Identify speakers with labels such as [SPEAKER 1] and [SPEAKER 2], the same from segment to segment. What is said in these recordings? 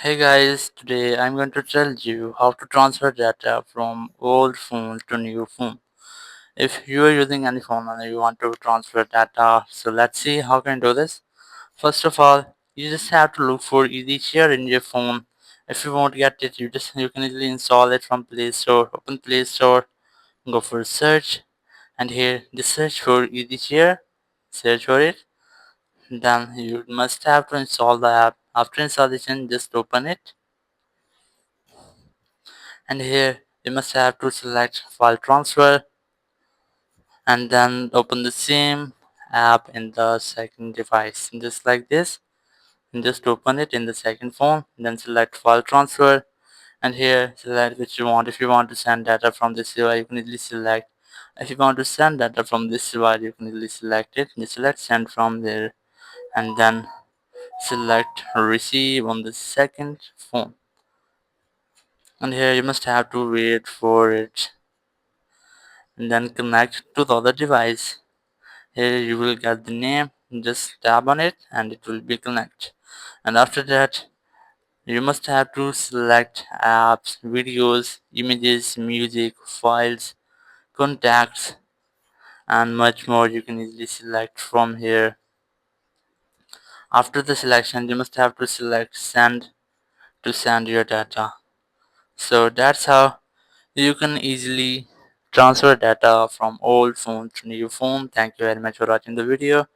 [SPEAKER 1] Hey guys, today I'm going to tell you how to transfer data from old phone to new phone. If you are using any phone and you want to transfer data, so let's see how can you do this. First of all, you just have to look for Easy Share in your phone. If you won't get it, you can easily install it from Play Store. Open Play Store, go for search, and here just search for Easy Share. Search for it. Then you must have to install the app. After installation, just open it, and here you must have to select file transfer and then open the same app in the second device just like this, and just open it in the second phone, then select file transfer, and here select which you want. If you want to send data from this device, you can easily select. If you want to send data from this device, you can easily select it. Just select send from there, and then select receive on the second phone, and here you must have to wait for it and then connect to the other device. Here you will get the name, just tap on it and it will be connect. And after that you must have to select apps, videos, images, music, files, contacts, and much more. You can easily select from here. After the selection you must have to select send to send your data. So that's how you can easily transfer data from old phone to new phone. Thank you very much for watching the video.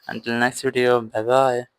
[SPEAKER 1] Until next video, bye bye.